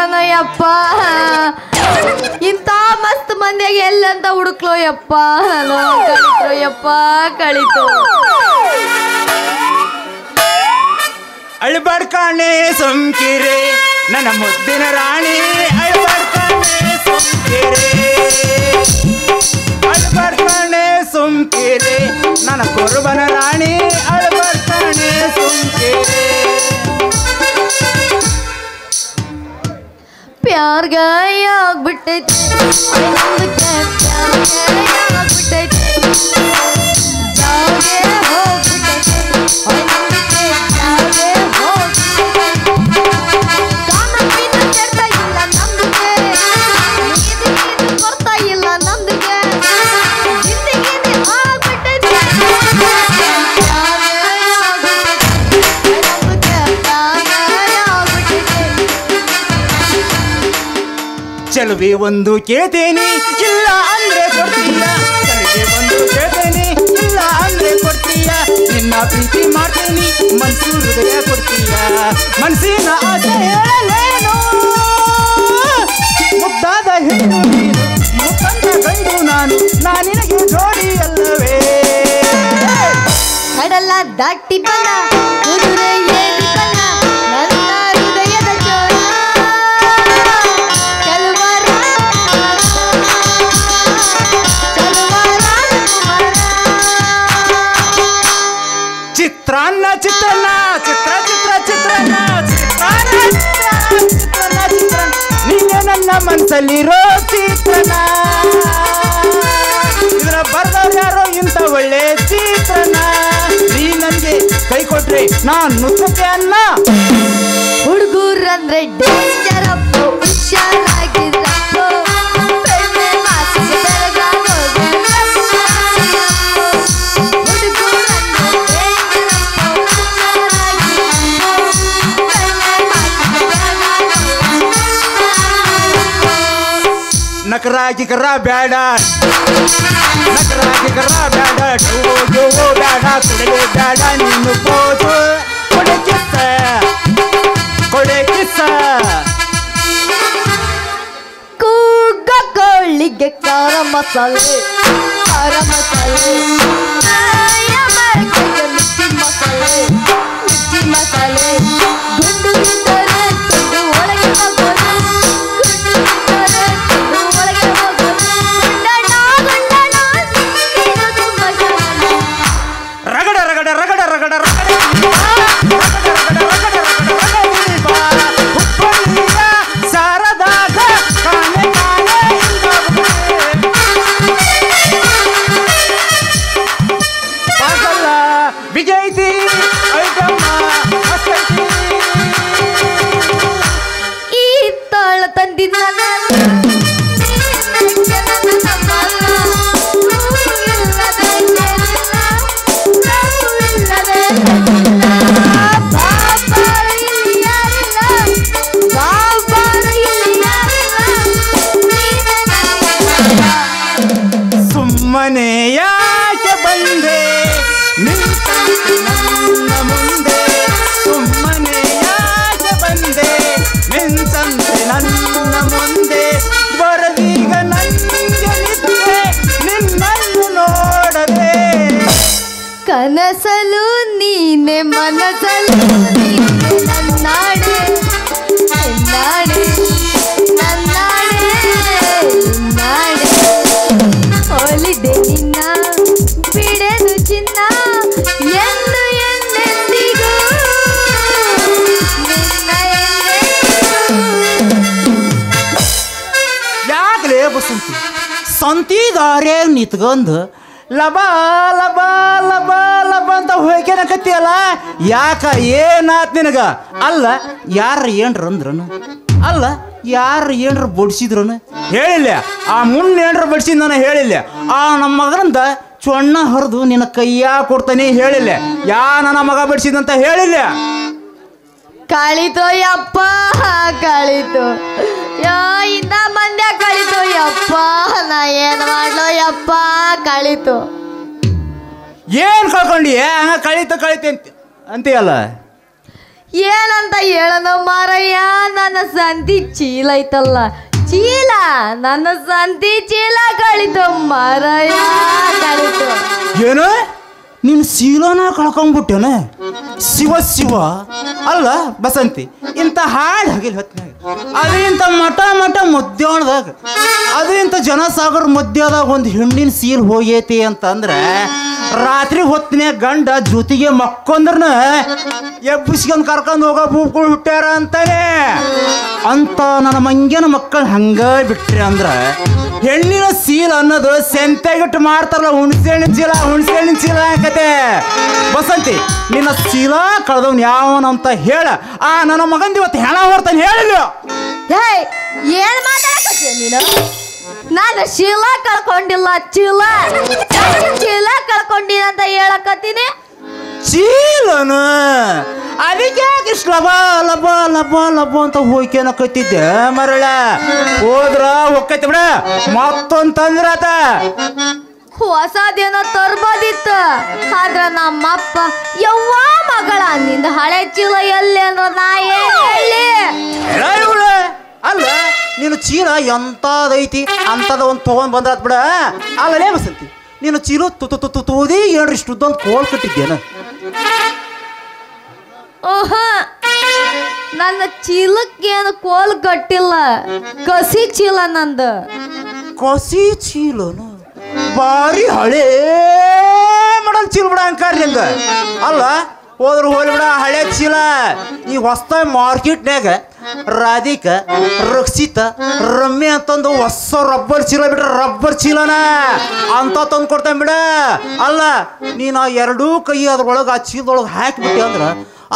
ಕಳ್ಕೊಂಡನ ಯಪ್ಪ ಇಂಥ ಮಸ್ತ್ ಮಂದಿಯಾಗ ಎಲ್ಲಂತ ಹುಡುಕ್ಲೋ ಯಪ್ಪ ಕಳಿತು ಯಪ್ಪ ಕಳಿತು ಅಳ್ಬಡ್ಕಾಣೆ ಸೋಂಕಿರೆ ನನ್ನ ಮುದ್ದಿನ ರಾಣಿ ಅಳ್ಬಡ್ಕಾಣೆ ಸೋಂಕಿರೆ ಅಳ್ಬಡ್ಕಾಣೆ ಸೋಂಕಿರೆ ನನ್ನ ಕುರುಬನ ರಾಣಿ ಅಳ್ಬಡ್ಕಾಣೆ ಸೋಂಕಿರೆ प्यार गया बिटते प्यार गया बिटते जागे हो बिटते जागे हो ಕಾಮ ಪಿನ್ನ ಕೆಡ್ತಾ ಇಲ್ಲ ನಮ್ದುಗೆ ನೀದಿ ಕೊಡ್ತಾ ಇಲ್ಲ ನಮ್ದುಗೆ ಜಿಂದಗಿನೇ ಆಗ್ಬಿಟ್ಟೈತೆ ಚಲುವೆ ಒಂದು ಕೇಳ್ತೇನೆ ಇಲ್ಲ ಅಂದ್ರೆ ಕೊಡ್ತೀಯ ಚಲುವೆ ಒಂದು ಕೇಳ್ತೇನೆ ಇಲ್ಲ ಅಂದ್ರೆ ಕೊಡ್ತೀಯ ನಿನ್ನ ಪ್ರೀತಿ ಮಾಡ್ತೀನಿ ಮನ್ಸು ಹೃದಯ ಕೊಡ್ತೀಯ ಮನಸ್ಸಿನ ಆಸೆ ಹೇಳಲೇನು ಮುದ್ದಾದ ಹೆಣ್ಣು ನೀನು ಮುಖಂಡ ಗಂಡು ನಾನು ನಿನಗೆ ಜೋಡಿ ಅಲ್ಲವೇ ಕಡಲ ದಾಟಿ ಬಲ ಕುದುರೆ ಏರಿ ಬಲ ನನ್ನ ಹೃದಯದ ಜೋರ ಚಿತ್ರಾನ್ನ ಚಿತ್ರನ್ನ ಚಿತ್ರ ಚಿತ್ರ ಚಿತ್ರನ್ನ ಚಿತ್ರಾನ್ನ ಚಿತ್ರನ್ನ ಚಿತ್ರನ್ನ ನೀನೆ ನನ್ನ ಮನಸ್ಸಲ್ಲಿರೋ ಚಿತ್ರನ ಇದರ ಬರ್ದವ್ರು ಯಾರೋ ಇಂಥ ಒಳ್ಳೆ ಚಿತ್ರನ ನೀ ನನಗೆ ಕೈ ಕೊಟ್ರೆ ನಾನು ನುಚ್ಚಕ್ಕೆ ಅನ್ನ ಹುಡುಗರಂದ್ರೆ ಡೇಂಜರ್ ಅಪ್ಪ ಹುಷಾರಾಗಿರಪ್ಪ ಬೆಣ್ಣೆ ಮಾಸಿಗೆ ಬೆಳಗಾಗೋದು ನಕರಾಗಿ ಕರ ಬೇಡ ನಕರಾಗಿ ಕರ ಬೇಡ ಜೋಗೋ ಬೇಡ ಕೊಡಲೆ ಬೇಡ ನೀನು ಪೋದು ಕೊಡೆ ಕಿಸ್ಸ ಕೊಡೆ ಕಿಸ್ಸ ಕೂಗ ಕೋಳಿಗೆ ಖಾರ ಮಸಾಲೆ ಮಿರ್ಚಿ ಮಸಾಲೆ ಗುಂಡು ಬಿದ್ದರೆ ತುಂಡು ಒಳಗೆ ಹೋಗೋದು ಗುಂಡು ಬಿದ್ದರೆ ತುಂಡು ಒಳಗೆ ಹೋಗೋದು ಗುಂಡಣ್ಣ ಇದು ಮಜಾನ ರಗಡ ರಗಡ ರಗಡ ರಗಡ ರಗಡ ಹುಬ್ಬಳ್ಳಿಯ ಸಾರದಾಗ ಕಾಣೆ ಕಾಣೆ ಪಾಗಲ್ಲ ವಿಜಯ್ತಿ ಐಟಮ್ಮ ಅಷ್ಟೈತಿ ಈ ತಾಳ ತಂದಿದ್ದ ಸುಮ್ಮನೆ ಯಾಕೆ ಬಂದೆ ನಿಂತಂತೆ ನನ್ನ ಮುಂದೆ ಸುಮ್ಮನೆ ಯಾಕೆ ಬಂದೆ ನಿಂತಂತೆ ನನ್ನ ಮುಂದೆ ಬರದೀಗ ನನಗೆ ನಿದ್ರೆ ನಿನ್ನನ್ನು ನೋಡದೆ ಕನಸಲು ನೀನೆ ಮನಸಲು ನೀನೆ ನನ್ನಾಡೆ ನನ್ನಾಡೆ ನನ್ನಾಡೆ ನನ್ನಾಡೆ ಹೋಲಿದೆ ನಿನ್ನ ಬಿಡೆನು ಚಿನ್ನ ಎಂದು ಎಂದೆಂದಿಗೂ ನಿನ್ನ ಯಾಕಲೇ ಬಸಂತಿ ಸಂತಿದಾರೆ ನಿತ್ಕೊಂಡು ಲಬ ಲಬ ಲಬ ಲಬ ಅಂತ ಹೋಯ್ಕೆನಕತ್ತಿಯಲ್ಲ ಯಾಕ ಏನಾತ್ ನಿನಗ ಅಲ್ಲ ಯಾರ ಏನ್ರ ಅಂದ್ರನು ಅಲ್ಲ ಯಾರು ಏನ್ರ ಬಡಿಸಿದ್ರನು ಹೇಳಿಲ್ಲ ಆ ಮುನ್ನ ಏನ್ರ ಬಡಿಸಿದ್ ನಾನು ಹೇಳಿಲ್ಲ ಆ ನಮ್ಮ ಮಗನಿಂದ ಚೊಣ್ಣ ಹರಿದು ನಿನ್ನ ಕೈಯ ಕೊಡ್ತಾನೆ ಹೇಳಿಲ್ಲ ನನ್ನ ಮಗ ಬಡಿಸಿದಂತ ಹೇಳಿಲ್ಲ ಕಳಿತು ಯಪ್ಪ ಕಳಿತು ಇಂದ ಮಂದ್ಯ ಕಳಿತು ಯಪ್ಪ ನಾ ಏನ್ ಮಾಡ್ಲೋ ಯಪ್ಪ ಕಳಿತು ಏನ್ ಕಳ್ಕೊಂಡಿ ಹಂಗ ಕಳಿತು ಕಳಿತು ಅಂತೀಯಲ್ಲ ಏನಂತ ಹೇಳನ ಮಾರಯ್ಯ, ನನ್ನ ಸಂತಿ ಚೀಲ ಐತಲ್ಲ, ಚೀಲ ನನ್ನ ಸಂತಿ ಚೀಲ ಕಳಿತು ಮಾರಯ್ಯ, ಕಳಿತು. ಏನು ನಿನ್ನ ಶೀಲನ ಕಳ್ಕೊಂಡ್ಬಿಟ್ಟೇನ? ಶಿವ ಶಿವ ಅಲ್ಲ ಬಸಂತಿ, ಇಂಥ ಹಾಡು ಹಗಿಲ್ ಹೊತ್ನಾಗ ಅದು ಇಂಥ ಮಠ ಮುದ್ದ್ಯಾಣದಾಗ ಅದು ಇಂಥ ಜನಸಾಗರ ಮಧ್ಯದಾಗ ಒಂದು ಹೆಣ್ಣಿನ ಸೀಲ್ ಹೋಗೈತಿ ಅಂತಂದ್ರೆ ರಾತ್ರಿ ಹೊತ್ತಿನಾಗ ಗಂಡ ಜೊತೆಗೆ ಮಕ್ಕೊಂದ್ರನ ಎಬ್ಬಿಸ್ಕೊಂಡ್ ಕರ್ಕೊಂಡು ಹೋಗೋ ಭೂಗಳು ಹುಟ್ಟ್ಯಾರ ಅಂತಾನೆ. ಅಂತ ನನ್ನ ಮಂಗ್ಯನ ಮಕ್ಕಳು ಹಂಗ ಬಿಟ್ರಿ ಅಂದ್ರೆ ಹೆಣ್ಣಿನ ಸೀಲ್ ಅನ್ನೋದು ಸೆಂತೆಗಿಟ್ಟು ಮಾಡ್ತಾರಲ್ಲ, ಹುಣ್ಸೆಹಣ್ಣಿನ ಚೀಲ ಹಾಕತೆ. ಬಸಂತಿ ನಿನ್ನ ಚೀಲ ಕಳೆದವ್ನು ಯಾವನಂತ ಹೇಳ, ಆ ನನ್ನ ಮಗಂದ ಇವತ್ತು ಹೆಣ ಹೊರ್ತಾನೆ ಹೇಳಿಲ್ಲ. ಏನ್ ಮಾತಾಡಕತ್ತೀಯ ನೀನು? ನಾನು ಶೀಲ ಕಳ್ಕೊಂಡಿಲ್ಲ, ಚೀಲ ಕಳ್ಕೊಂಡಿನ ಅಂತ ಹೇಳಕತ್ತೀನಿ. ಚೀಲನ ಅದಕ್ಕೆ ಇಷ್ಟು ಲಬ ಅಂತ ಹೋಯ್ಕೇನಕತ್ತಿದ್ದೆ ಮರಳ. ಹೋದ್ರ ಹೋಗ್ತೈತಿ ಬಿಡ, ಮತ್ತೊಂತಂದ್ರಾತ ಹೊಸದೇನೋ ತರ್ಬೋದಿತ್ತು. ಆದ್ರ ನಮ್ಮಪ್ಪ ಯವ್ವ ಮಗಳ ನಿಂದ ಹಳೆ ಚೀಲ ಎಲ್ಲಿ ಅಂದ್ರ ನಾ ಏನ್ ಹೇಳಿ? ಅಲ್ಲ ನೀನು ಚೀಲ ಎಂತದೈತಿ ಅಂತದ ಒಂದು ತಗೊಂಡ್ ಬಂದ್ರಾತ್ ಬಿಡ. ಅಲ್ಲಲೇ ಬಸಂತಿ, ನೀನು ಚೀಲ ತೂದಿ ಏನ್ರಿ ಇಷ್ಟುದ್ದೊಂದು ಕೋಲ್ ಕಟ್ಟಿದ್ದೇನ? ನನ್ನ ಚೀಲಕ್ಕೇನು ಕೋಲ್ ಕಟ್ಟಿಲ್ಲ, ಕಸಿ ಚೀಲ ನಂದು. ಕಸಿ ಚೀಲನ ಬಾರಿ ಹಳೇ ಮಾಡಲ್ ಚೀಲ ಬಿಡ ಅಂಕಾರ್ಲಿಂದ. ಅಲ್ಲ ಹೋದ್ರು ಹೋಲಿ ಬಿಡ, ಹಳೆ ಚೀಲ ಈ ಹೊಸ ಮಾರ್ಕೆಟ್ನ್ಯಾಗ ರಾಧಿಕಾ, ರಕ್ಷಿತಾ, ರಮ್ಯ ಅಂತಂದು ಹೊಸ ರಬ್ಬರ್ ಚೀಲ ಬಿಟ್ರೆ ರಬ್ಬರ್ ಚೀಲನ ಅಂತ ತಂದು ಕೊಡ್ತೇನೆ ಬಿಡ. ಅಲ್ಲ ನೀನು ಎರಡೂ ಕೈ ಅದ್ರೊಳಗೆ ಆ ಚೀಲದೊಳಗೆ ಹಾಕಿಬಿಟ್ಟೆ ಅಂದ್ರೆ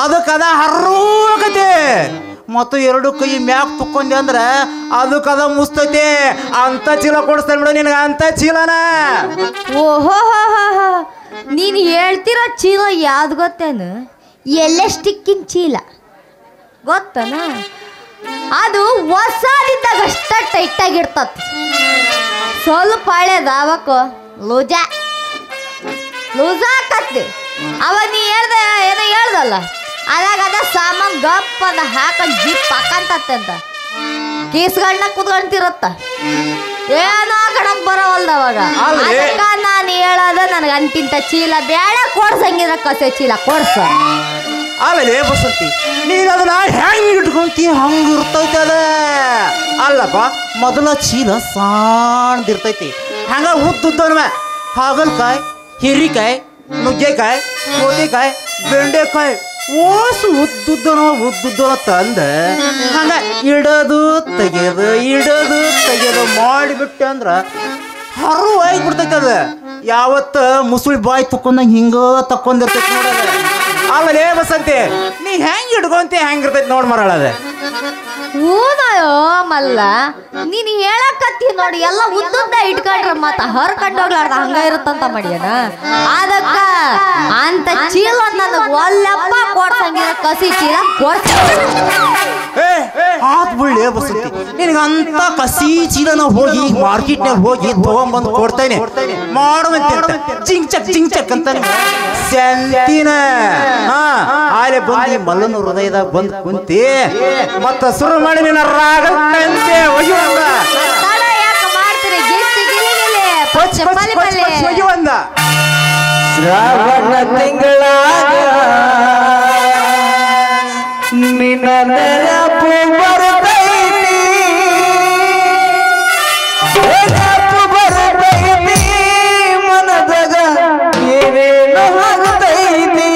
ಅದಕ್ಕದ ಹರ್ರೋಗತೆ, ಮತ್ತು ಎರಡು ಕೈ ಮ್ಯಾಕ್ ತುಕ್ಕೊಂಡೆ ಅಂದ್ರೆ ಅದಕ್ಕದ ಮುಸ್ತೈತಿ. ಅಂತ ಚೀಲ ಕೊಡಿಸ್ತೇನೆ ಬಿಡ ನಿನಗೆ, ಅಂತ ಚೀಲನ. ಓಹೋ ನೀನು ಹೇಳ್ತಿರೋ ಚೀಲ ಯಾವ್ದು ಗೊತ್ತೇನು? ಎಲೆಸ್ಟಿಕ್ಕಿನ ಚೀಲ ಗೊತ್ತನ? ಅದು ಹೊಸದಿದ್ದಾಗ ಅಷ್ಟ ಟೈಟಾಗಿರ್ತತ್, ಸ್ವಲ್ಪ ಹಳೇದ ಅವಕ್ಕ ಲೂಜ ಆಕತ್ತಿ. ಅವಾಗ ನೀ ಏನೋ ಹೇಳ್ದಲ್ಲ, ಅದಾಗ ಅದ ಸಾಮಾನ್ ಗಪ್ಪ ಅದ ಹಾಕೊಂಡು ಜಿಪ್ ಹಾಕಂತತ್ತ, ಕೀಸ್ಗಳನ್ನ ಕುತ್ಕೊಂತಿರತ್ತ, ಏನೋ ಕಡಕ್ ಬರೋವಲ್ದ. ಅವಾಗ ಅದಕ್ಕ ನಾನು ಹೇಳೋದು, ನನಗೆ ಅಂತಿಂತ ಚೀಲ ಬೇಡ, ಕೊಡ್ಸಂಗಿದ್ರ ಕಸೆ ಚೀಲ ಕೊಡ್ಸ. ಆಮೇಲೆ ಬಸಂತಿ ನೀನು ಅದನ್ನ ಹೆಂಗೆ ಇಟ್ಕೊಂತಿ ಹಂಗೆ ಇರ್ತೈತೆ ಅದ. ಅಲ್ಲಪ್ಪ ಮೊದಲ ಚೀಲ ಸಾಣ್ದಿರ್ತೈತಿ, ಹಂಗ ಉದ್ದುದ್ದನವ ಹಾಗಲ್ಕಾಯಿ, ಹೀರಿಕಾಯಿ, ನುಗ್ಗೆಕಾಯಿ, ಸೌತೆಕಾಯಿ, ಬೆಂಡೆಕಾಯಿ ಓಸು ಉದ್ದುದ್ದನ ತಂದ ಹಂಗ ಇಡೋದು ತೆಗೆದು ಮಾಡಿಬಿಟ್ಟೆ ಅಂದ್ರ ಹರು ಆಗಿಬಿಡ್ತೈತೆ ಅದ. ಯಾವತ್ತ ಮುಸುಳಿ ಬಾಯಿ ತಕೊಂಡಂಗೆ ಹಿಂಗ ತಕ್ಕೊಂಡಿರ್ತೈತಿ ನೋಡದ. ಆಮೇಲೆ ಬಸಂತಿ ನೀ ಹೆಂಗೆ ಇಟ್ಕೊಂತಿ ಹೆಂಗಿರ್ತೈತಿ ನೋಡ್ ಮರಳದ. ಹೂನೋ ಮಲ್ಲ, ನೀನು ಹೇಳಕತ್ತಿ ನೋಡಿ, ಎಲ್ಲ ಉದ್ದುದ್ದ ಇಟ್ಕೊಂಡ್ರ ಮತ್ತ ಹರ್ಕೊಂಡು ಹೋಗ್ಲಾರ್ದ ಹಂಗ ಇರುತ್ತಂತ ಮಾಡ್ಯಾನ. ಅದಕ್ಕ ಅಂತ ಚೀಲ ನನಗೆ ಒಲ್ಲಪ್ಪ ಕೊಡ್ಸಂಗಿರ ಕಸಿ ಚೀಲ ಕೊಡ್ಸ. ಆತ್ ಬಿಡ್ಲಿ ಬಸಂತಿ, ನಿನಗೆ ಅಂತ ಕಸಿ ಚೀಲನ ಹೋಗಿ ಮಾರ್ಕೆಟ್ನಾಗ ಹೋಗಿ ತಗೊಂಡ್ಬಂದು ಕೊಡ್ತೇನೆ ಮಾಡುವಂತೆ ಜಿಂಗ್ ಚಕ್ ಅಂತ ಸಂತಿನ. ಆಲೆ ಬಂದು ಮಲ್ಲನ ಹೃದಯದಾಗ ಬಂದು ಕುಂತಿ ಮತ್ತ ಶುರು ಮಾಡಿ ನಿನ್ನ ರಾಗಂತೆ ಒಯ್ಯುವಂದ ಒಯ್ಯುವಂದ. ಶ್ರಾವಣ ತಿಂಗಳಾಗ ನಿನ್ನ ನೆನಪು ಬರ್ತೈತಿ, ನೆನಪು ಬರ್ತೈತಿ ಮನದಾಗ ಏನೇನು ಆಗ್ತೈತಿ.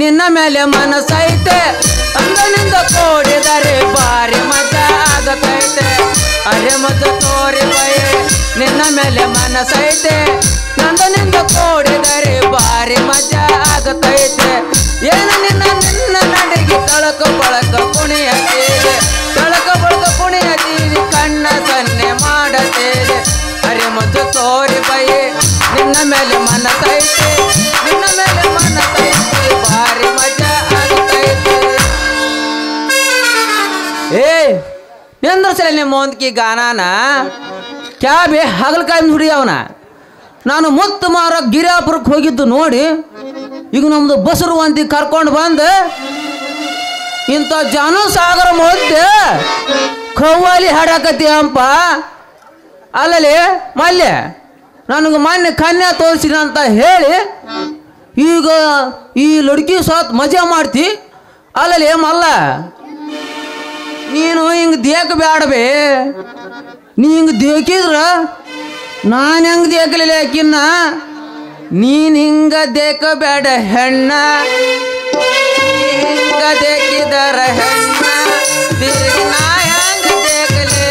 ನಿನ್ನ ಮೇಲೆ ಮನಸ್ಸೈತೆ ಅಂದನಿಂದ ಕೂಡಿದರೆ ಬಾರಿ ಮಜಾ ಆಗತೈತೆ ಅರೆ ಮಜ ತೋರಿ ಬಯೆ ನಿನ್ನ ಮೇಲೆ ಮನಸ್ಸೈತೆ ನಂದನಿಂದ ಕೂಡಿದರೆ ಬಾರಿ ಮಜಾ ಆಗತೈತೆ ಏನು ನಿನ್ನ ನಿನ್ನ ನಡಿಗೆ ತಳಕ ಬಳಕ ಕುಣಿಯತೇವೆ ತಳಕ ಬಳಕ ಕುಣಿಯತೀವಿ ಕಣ್ಣ ಸನ್ನೆ ಮಾಡತೇವೆ ಅರೆ ಮಜ ತೋರಿ ಬಯೆ ನಿನ್ನ ಮೇಲೆ ಮನಸ್ಸೈತೆ ನಿನ್ನ ಮೇಲೆ ಮನಸ್ಸೈತೆ ಬಾರಿ ಮಜಾ ಆಗತೈತೆ ಏ ನಿಂದ್ರಸಲ ನಿಮ್ಮ ಒಂದ್ಕಿ ಗಾನಾನ ಕ್ಯಾಬೆ ಹಗಲ್ಕಾಯಿ ಹುಡಿ ಅವನ ನಾನು ಮುತ್ತು ಮಾರ ಗಿರಿಯಾಪುರಕ್ಕೆ ಹೋಗಿದ್ದು ನೋಡಿ ಈಗ ನಮ್ದು ಬಸರುವಂತಿ ಕರ್ಕೊಂಡು ಬಂದು ಇಂಥ ಜನಸಾಗರ ಮಧ್ಯೆ ಕವ್ವಾಲಿ ಹಾಡಾಕತಿ ಅಂಪ ಅಲ್ಲಲ್ಲಿ ಮಲ್ಯ ನನಗೆ ಮೊನ್ನೆ ಕನ್ಯಾ ತೋರಿಸಿನ ಅಂತ ಹೇಳಿ ಈಗ ಈ ಲಡ್ಕಿ ಸಾತ್ ಮಜಾ ಮಾಡ್ತಿ ಅಲ್ಲಲ್ಲಿ ಮಲ್ಲ ನೀನು ಹಿಂಗೆ ದೇಕ ಬ್ಯಾಡಬೇ ನೀ ಹಿಂಗೆ ದೇಕಿದ್ರ ನಾನು ಹೆಂಗೆ ದೇಕಲಿಲ್ಲ ಯಾಕಿನ್ನ ನೀನು ಹಿಂಗ ದೇಕ ಬೇಡ ಹೆಣ್ಣ ಹಿಂಗ ದೇಕಿದರ ಹೆಣ್ಣ ತಿರುಗಿ ನಾ ಹೆಂಗ ದೇಕಲೇ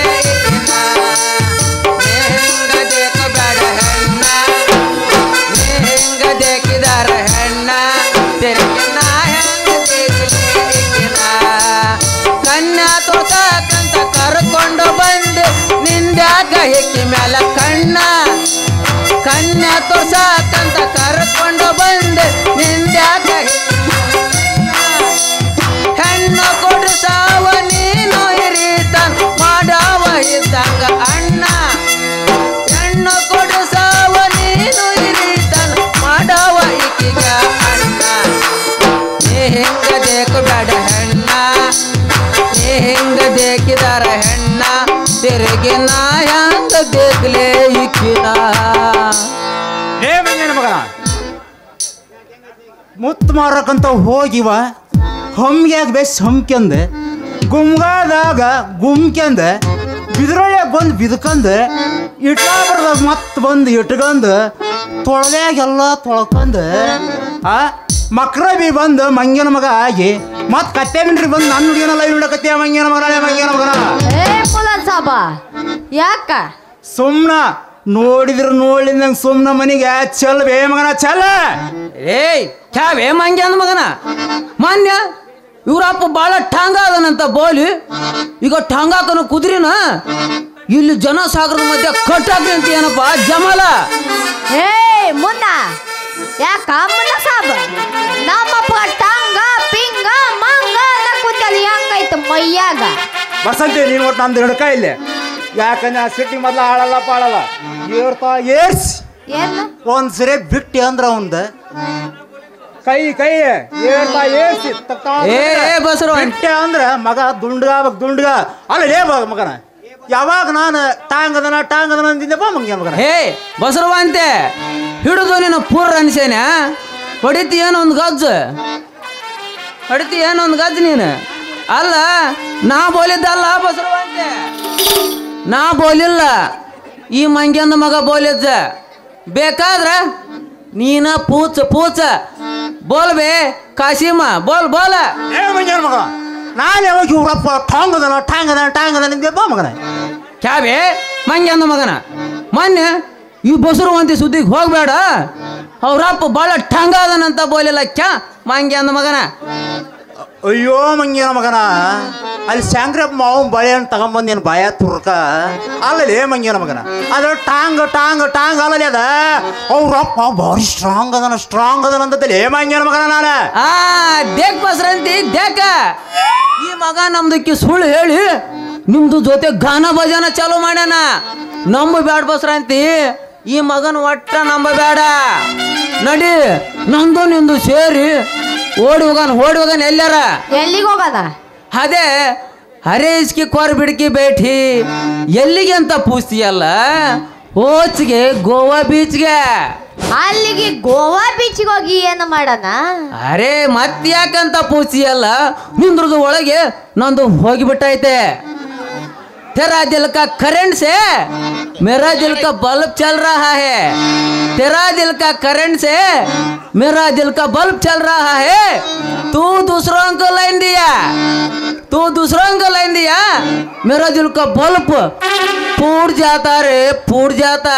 ಹಿಂಗ ದೇಕ ಬೇಡ ಹೆಣ್ಣ ಹಿಂಗ ದೇಕಿದರ ಹೆಣ್ಣ ತಿರುಗಿ ನಾ ಹೆಂಗ ದೇಕಲೇ ಕನ್ಯಾ ತೋರ್ಸಕಂತ ಕರ್ಕೊಂಡು ಬಂದೆ ನಿಂದ್ಯಾಕ ಹೆಕ್ಕಿ ಮ್ಯಾಲ ಕಣ್ಣ ಕನ್ಯಾ ತೋರ್ಸಕಂತ ಕರ್ಕೊಂಡು ಬಂದೆ ನಿಂದ್ಯಾಕ ಹೆಣ್ಣು ಕೊಡ್ಸಾವ ನೀನು ಹಿರಿತನ ಮಾಡವ ಇದ್ದಂಗ ಅಣ್ಣ ಹೆಣ್ಣು ಕೊಡ್ಸಾವ ನೀನು ಹಿರಿತನ ಮಾಡವ ಈಕಿಗ ಅಣ್ಣ ನೀ ಹಿಂಗ ದೇಕು ಬೇಡ ಹೆಣ್ಣ ನೀ ಹಿಂಗ ದೇಕಿದಾರ ಹೆಣ್ಣ ತಿರುಗಿ ನಾ ಹೆಂಗ ದೇಕ್ಲೆ ಈಕಿನ ಏ ಮಂಗನ ಮಗನ ಮುತ್ತು ಮಾರಕ್ಕಂತ ಹೋಗಿವ ಹಮ್ಗ್ಯಾಗ ಬೆಸ್ ಹಮ್ಕ್ಯಂದೆ ಗುಮ್ಗಾದಾಗ ಗುಮ್ಕ್ಯಂದೆ ಬಿದ್ರೊಳ್ಯಾಗ ಬಂದು ಬಿದ್ಕಂದು ಇಟ್ಲಾಬರ್ದಾಗ ಮತ್ತೆ ಬಂದು ಇಟ್ಕಂದು ತೊಳೆದಾಗೆಲ್ಲ ತೊಳ್ಕಂದು ಆ ಮಕ್ರಬಿ ಬಂದು ಮಂಗ್ಯನ ಮಗ ಆಗಿ ಮತ್ತೆ ಕತ್ತೆ ಮಿಂಡ್ರಿ ಬಂದು ನನ್ನ ಹುಡುಗನೆಲ್ಲ ನೋಡಕತ್ತೀಯ ಮಂಗ್ಯನ ಮಗನ ಏ ಮುಲಾನ್ ಸಾಬ ಯಾಕ ಸುಮ್ನ ನೋಡಿದ್ರು ನೋಡಿದಂಗೆ ಸುಮ್ನ ಮನಿಗೆ ಚಲ್ ಬೇ ಮಗನ ಚಲ ಏಯ್ ಕ್ಯಾವೇ ಮಂಗ್ಯ ಅಂದ ಮಗನ ಮಾನ್ಯ ಇವ್ರಪ್ಪ ಭಾಳ ಠಾಂಗ ಅದನಂತ ಬೋಲಿ ಈಗ ಠಾಂಗಾಕನು ಕುದುರಿನ ಇಲ್ಲಿ ಜನಸಾಗರದ ಮಧ್ಯೆ ಕಟ್ಟಾಕ್ರಿ ಅಂತ ಏನಪ್ಪ ಜಮಲ ಏ ಮುನ್ನ ಯಾಕ ಮುನ್ನ ಸಾಬ ನಮ್ಮಪ್ಪ ಟಂಗ ಪಿಂಗ ಮಂಗ ಕುಂತಲ್ಲಿ ಹೆಂಗೈತೆ ಮೈಯಾಗ ಬಸಂತಿ ನೀನು ಒಟ್ಟು ನಂದು ಹಿಡ್ಕ ಇಲ್ಲಿ ಯಾಕಂದ್ರೆ ಆ ಸಿಟ್ಟಿಗೆ ಮೊದಲು ಆಳಲ್ಲ ಪಾಳಲ್ಲ ಏರ್ತಾ ಏರ್ಸಿ ಏನು ಒಂದ್ಸರಿ ಬಿಟ್ಟಿ ಅಂದ್ರ ಅವಂದ ಕೈ ಏರ್ತಾ ಏರ್ಸಿ ಏ ಬಸರು ಬಿಟ್ಟೆ ಅಂದ್ರ ಮಗ ದುಂಡ್ಗ ಅಲ್ಲ ಲೇ ಮಗನ ಯಾವಾಗ ನಾನು ಟಾಂಗದನ ಅಂದಿದ್ದೆಪ್ಪ ಮಗನ ಹೇ ಬಸರುವ ಅಂತೆ ಹಿಡಿದು ನೀನು ಪೂರ್ರ ಅನ್ಸೇನ ಹೊಡಿತಿ ಏನೊಂದು ಗಜ್ಜು ನೀನು ಅಲ್ಲ ನಾ ಬೋಲಿದ್ದಲ್ಲ ಬಸರುವ ಅಂತೆ ನಾ ಬೋಲಿಲ್ಲ ಈ ಮಂಗ್ಯಂದ ಮಗ ಬೋಲಿದ್ದ ಬೇಕಾದ್ರ ನೀನ ಪೂಚ ಬೋಲ್ಬೇ ಕಾಶಿಮ ಬೋಲ ಏ ಮಂಜನ ಮಗ ನಾನು ಯಾವಾಗ ಇವ್ರಪ್ಪ ಟಾಂಗದನ ಅಂದಿದ್ದೆಪ್ಪ ಮಗನ ಕ್ಯಾಬೆ ಮಂಗ್ಯಂದ ಮಗನ ಮೊನ್ನೆ ಈ ಬಸರುವಂತಿ ಸುದ್ದಿಗೆ ಹೋಗ್ಬೇಡ ಅವ್ರಪ್ಪ ಭಾಳ ಠಂಗ ಅದನಂತ ಬೋಲಿಲ್ಲ ಕ್ಯಾ ಮಂಗ್ಯಂದ ಮಗನ ಅಯ್ಯೋ ಮಂಗ್ಯನ ಮಗನ ಅಲ್ಲಿ ಶಾಂಕ್ರಪ್ಪ ಮಾವನ್ ಬಳೆಯನ್ನು ತಗೊಂಬಂದೇನು ಬಾಯ ತುರ್ಕ ಅಲ್ಲಲೇ ಮಂಗ್ಯನ ಮಗನ ಅದ್ರ ಟಾಂಗ್ ಅಲ್ಲಲ್ಲಿ ಅದ ಅವ್ರಪ್ಪ ಭಾರಿ ಸ್ಟ್ರಾಂಗ್ ಅದನ ಅಂತಲೇ ಮಂಗ್ಯನ ಮಗನ ನಾನು ದೇಕ್ ಬಸ್ರಂತಿ ದೇಕ ಈ ಮಗ ನಮ್ದಕ್ಕೆ ಸುಳ್ಳು ಹೇಳಿ ನಿಮ್ದು ಜೊತೆ ಗಾನ ಭಜನ ಚಾಲು ಮಾಡ್ಯಾನ ನಂಬ ಬ್ಯಾಡ ಬಸ್ರಂತಿ ಈ ಮಗನ ಒಟ್ಟ ನಂಬಬೇಡ ನಡಿ ನಂದು ನಿಂದು ಸೇರಿ ಓಡಿ ಹೋಗನ್ ಎಲ್ಲಾರ ಎಲ್ಲಿಗೆ ಹೋಗದ ಅದೇ ಹರೇಸ್ಕಿ ಕೊರ್ ಬಿಡ್ಕಿ ಬೇಠಿ ಎಲ್ಲಿಗೆ ಅಂತ ಪೂಸ್ತಿಯಲ್ಲ ಹೋಚ್ಗೆ ಗೋವಾ ಬೀಚ್ಗೆ ಅಲ್ಲಿಗೆ ಗೋವಾ ಬೀಚಿಗೆ ಹೋಗಿ ಏನು ಮಾಡೋಣ ಅರೆ ಮತ್ತ್ಯಾಕಂತ ಪೂಸ್ತಿಯಲ್ಲ ನಿಂದ್ರದು ಒಳಗೆ ನಂದು ಹೋಗಿಬಿಟ್ಟೈತೆ तेरा दिल का करंट से मेरा दिल का बल्ब चल रहा है, तेरा दिल का करंट से मेरा दिल का बल्ब चल रहा है। तू दूसरों को लाइन दिया, तू दूसरों को लाइन दिया, मेरा दिल का बल्ब फूट जाता रे, फूट जाता।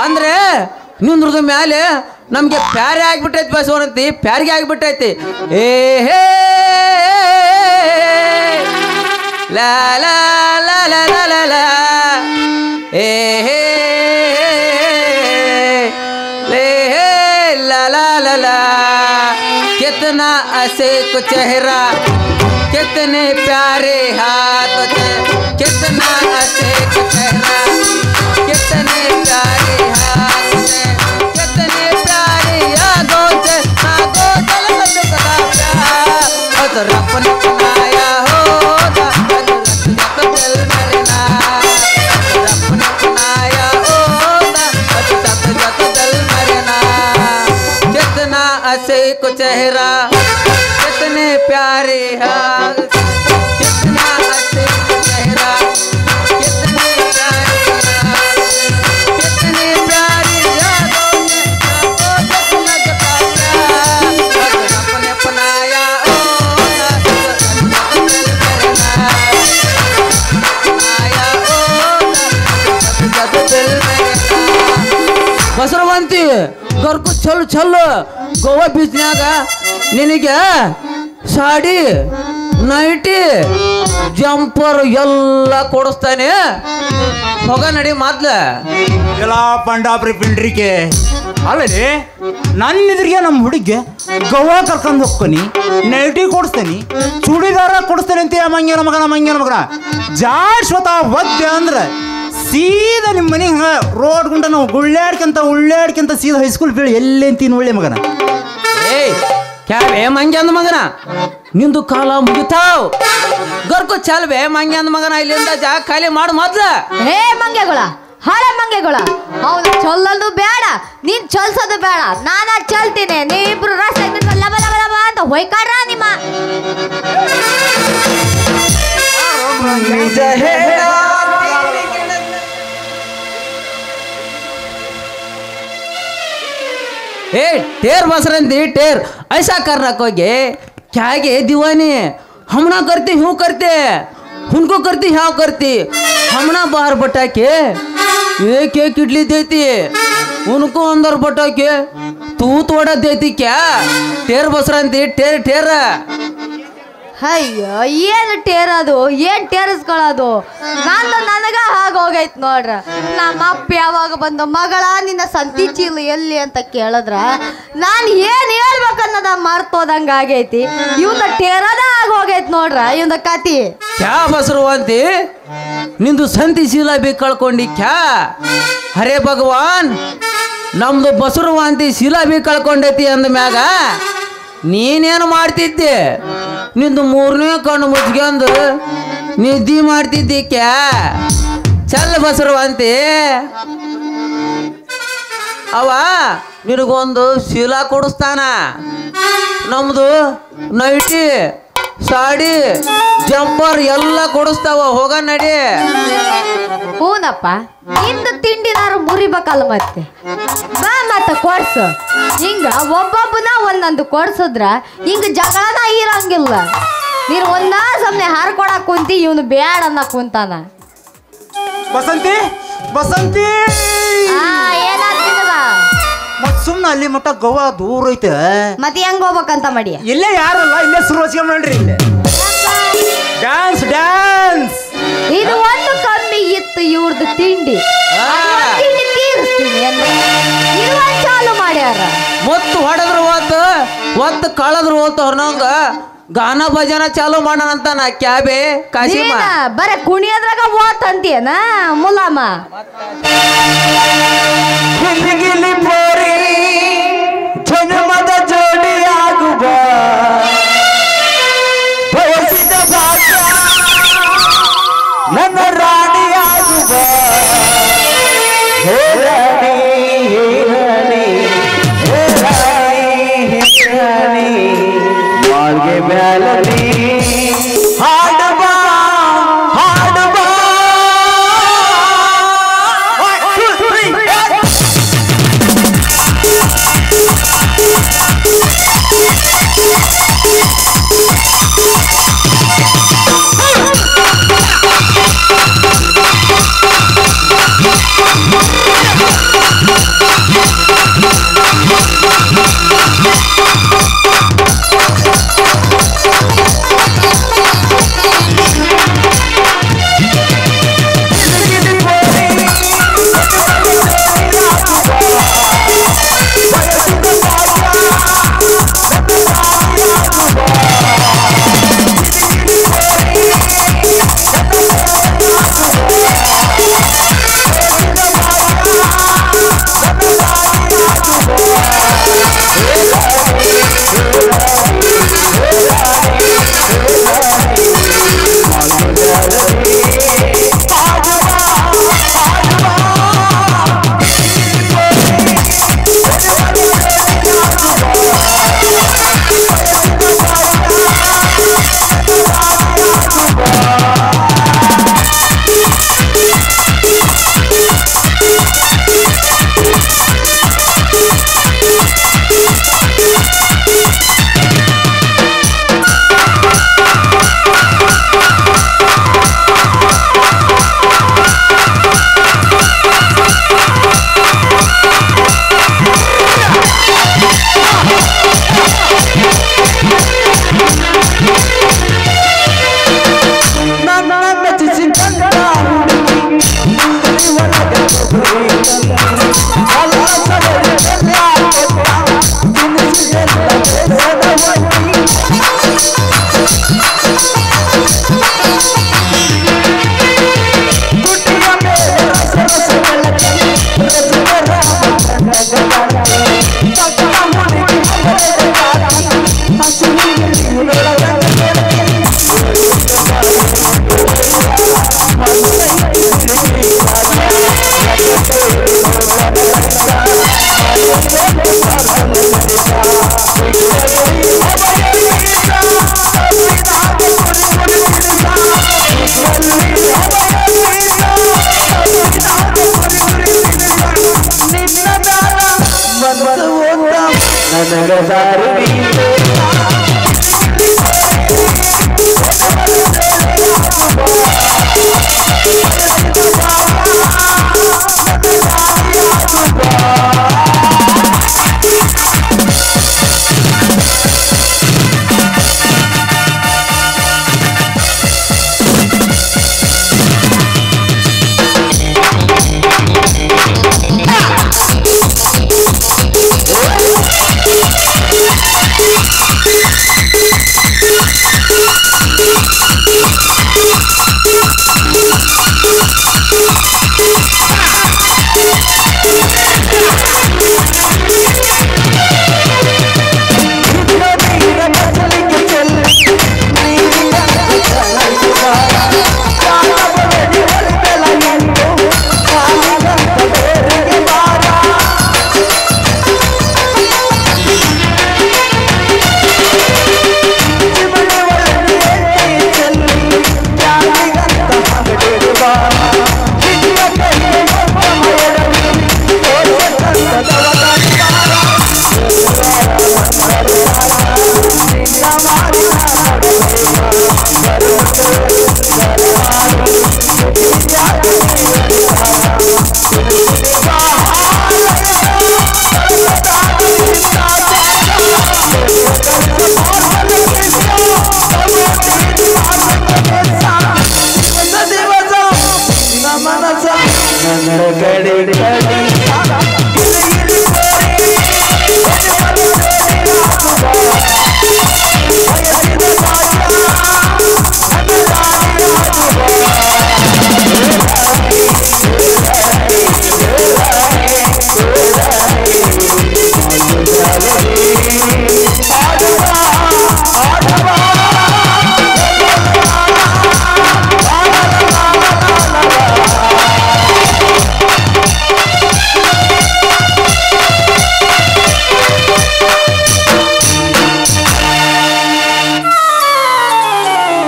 ಅಂದ್ರೆ ನಿಂದ್ರದ ಮ್ಯಾಲೆ ನಮ್ಗೆ ಪ್ಯಾರೆ ಆಗ್ಬಿಟ್ಟೈತಿ ಬಸವನಂತಿ, ಪ್ಯಾರಿಗೆ ಆಗ್ಬಿಟ್ಟೈತಿ. ಏ ಹೇ ಲಾ ಲಾ ಲಾ ಲಾ ಲಾ ಲಾ ಲಾ ಏ ಹೇ ले ला ला ला ला कितना असेक चेहरा, कितने प्यारे हाथ थे, कितना असेक चेहरा, कितने प्यारे हाथ थे, कितने प्यारे यादों से आगो चल कदा प्यार और रब ने बनाया होगा दिल मरना, रब ने बनाया होगा दिल मरना। कितना असेक चेहरा, कितने प्यारे हाथ, कितना असेक चेहरा, कितने प्यारे हाथ, कितने प्यारी यादों में आपको लगता प्यार और अपने अपनाया होगा दिल मरना, अपनाया होगा दिल मरना। बसरವಂತಿ ಗರ್ಕು ಚಲ್ ಚಲ್ ಗೋವಾ ಬೀಚ್ನ್ಯಾಗ ನಿನಗೆ ಸಾಡಿ ನೈಟಿ ಜಂಪರ್ ಎಲ್ಲ ಕೊಡಿಸ್ತಾನೆ. ಹೋಗ ನಡಿ ಮೊದ್ಲ. ಎಲ್ಲ ಪಂಡಾಪ್ರಿ ಪಿಂಡ್ರಿಕೆ ಅಲ್ಲದೆ ನನ್ನ ಎದುರಿಗೆ ನಮ್ಮ ಹುಡುಗಿ ಗೋವಾ ಕರ್ಕೊಂಡು ಹೋಗ್ತೀನಿ, ನೈಟಿ ಕೊಡಿಸ್ತೀನಿ, ಚೂಡಿದಾರ ಕೊಡಿಸ್ತೀನಿ ಅಂತ ಮಂಗ್ಯನ ಮಗನ ಜಾಶ್ವತ ಒದ್ದೆ ಅಂದ್ರೆ ಸೀದಾ ನಿಮ್ಮ ಮನೆಗೆ ರೋಡ್ ಗುಂಡ ನಾವು ಉಳ್ಳಾಡ್ಕೊಂತ ಸೀದಾ ಹೈಸ್ಕೂಲ್ ಬೀಳಿ ಎಲ್ಲಿ ಅಂತೀನಿ ಒಳ್ಳೆ ಮಗನ. ಏಯ್ ಕ್ಯಾಬೆ ಮಂಗ್ಯ ಅಂದ ಮಗನ, ನಿಂದು ಕಾಲ ಮುಗಿತಾವ್. ಗರ್ಕು ಚಲ್ಬೆ ಮಂಗ್ಯ ಅಂದ ಮಗನ, ಇಲ್ಲಿಂದ ಜಾಗ ಖಾಲಿ ಮಾಡು ಮೊದ್ಲ. ಹೇ ಮಂಗೆಗಳ, ಹಳ ಮಂಗೆಗಳ, ಅವನು ಚೊಲ್ಲೋದು ಬೇಡ, ನೀನ್ ಚೊಲ್ಸೋದು ಬೇಡ, ನಾನ ಚಲ್ತೀನಿ. ನೀವಿಬ್ರು ರಸ್ತೆ ಲಬ ಲಬ ಲಬ ಅಂತ ಹೊಯ್ಕಾಡ್ರ ನಿಮ್ಮ. ए टेर बसरंती टेर ऐसा करना कोगे क्या गे दीवानी, हमना करती हूँ करते, उनको करती हाँ करती, हमना बाहर बटा के एक एक इडली देती है, उनको अंदर बटा के तू थोड़ा देती क्या? टेर बसरंती टेर टेर. ಅಯ್ಯೋ ಏನು ಟೇರದು, ಏನು ಟೇರಿಸ್ಕೊಳ್ಳೋದು? ನಂದು ನನಗ ಹಾಗೋಗೈತ್ ನೋಡ್ರ. ನಮ್ಮ ಅಪ್ಪ ಯಾವಾಗ ಬಂದು ಮಗಳ ನಿನ್ನ ಸಂತಿ ಚೀಲ ಎಲ್ಲಿ ಅಂತ ಕೇಳಿದ್ರ ನಾನು ಏನು ಹೇಳ್ಬೇಕನ್ನೋದ ಮರ್ತೋದಂಗ ಆಗೈತಿ. ಇವಂದ ಟೇರದ ಆಗೋಗೈತ್ ನೋಡ್ರ ಇವಂದ ಕತಿ. ಕ್ಯಾ ಬಸರುವಂತಿ ನಿಂದು ಸಂತಿ ಶೀಲ ಬಿ ಕಳ್ಕೊಂಡಿ ಕ್ಯಾ? ಹರೇ ಭಗವಾನ್ ನಮ್ದು ಬಸರುವಂತಿ ಶೀಲ ಬಿ ಕಳ್ಕೊಂಡೈತಿ ಅಂದ ಮ್ಯಾಗ ನೀನೇನು ಮಾಡ್ತಿದ್ದೆ? ನಿಂದು ಮೂರನೇ ಕಣ್ಣು ಮುಚ್ಕೊಂಡು ನಿದ್ದಿ ಮಾಡ್ತಿದ್ದಿ ಕ್ಯಾ? ಚಲ್ ಬಸರುವಂತಿ ಅವ ನಿನಗೊಂದು ಶೀಲ ಕೊಡಿಸ್ತಾನ, ನಮ್ದು ನೈಟಿ ಸಾಡಿ ಜಂಪರ್ ಎಲ್ಲ ಕೊಡಿಸ್ತಾವ. ಹೋಗ ನಡಿ. ಹೂನಪ್ಪ, ನಿಂದು ತಿಂಡಿನಾರು ಮುರಿಬೇಕಲ್ಲ ಮತ್ತೆ. ಬಾ ಮತ್ತೆ ಕೊಡ್ಸು. ಹಿಂಗ ಒಬ್ಬೊಬ್ಬನ ಒಂದೊಂದು ಕೊಡ್ಸಿದ್ರ ಹಿಂಗ ಜಗಳನ ಇರಂಗಿಲ್ಲ. ನೀನು ಒಂದ ಸಮನೆ ಹಾರ್ಕೊಡಕ್ ಕುಂತಿ, ಇವನು ಬ್ಯಾಡ ಅನ್ನ ಕುಂತಾನ. ಬಸಂತಿ ಬಸಂತಿ ಏನಾಗ್ತಿದ ಮತ್ ಸುಮ್ನ ಅಲ್ಲಿ ಮಟ್ಟ ಗೋವಾ ದೂರ ಐತೆ, ಮತ್ತೆ ಹೆಂಗ್ ಹೋಗ್ಬೇಕಂತ ಮಾಡಿ? ಇಲ್ಲೇ ಯಾರಲ್ಲ, ಇಲ್ಲೇ ಶುರು ಹಚ್ಕೊಂಡ್ರಿ. ಇಲ್ಲೇ ಡ್ಯಾನ್ಸ್ ಡ್ಯಾನ್ಸ್. ಇದು ಒಂದು ಕಮ್ಮಿ ಇತ್ತು ಇವ್ರದ್ದು ತಿಂಡಿ. ತಿಂಡಿ ತೀರಿಸ್ತೀನಿ ಅಂದ್ರೆ ಇದು ಒಂದ್ ಚಾಲು ಮಾಡ್ಯಾರ. ಮುತ್ತು ಹೊಡೆದ್ರು ಹೋತು, ಒತ್ತು ಕಳೆದ್ರು ಹೋತು ಅನ್ನೋಂಗ ಗಾನ ಭಜನ ಚಾಲು ಮಾಡೋಣಂತ ನಾ ಕ್ಯಾಬೆ ಕಾಶಿಮ. ಬರ ಕುಣಿಯೋದ್ರಾಗ ಓತ್ ಅಂತೀಯನ ಮುಲಾಮ. ಜನ್ಮದ ಜೋಡಿ ಆಗುವ ಬಯಸಿದ ಭಾಗ್ಯ ನನ್ನ ರಾಣಿ ಆಗುವ. ಹೇ ರಾಣಿ ಹೇ ರಾಣಿ ಹೇ ರಾಣಿ ಹೇ ರಾಣಿ ಮಾಳ್ಗೆ ಮ್ಯಾಲನಿ ಹಾಡುವ ಹಾಡುವ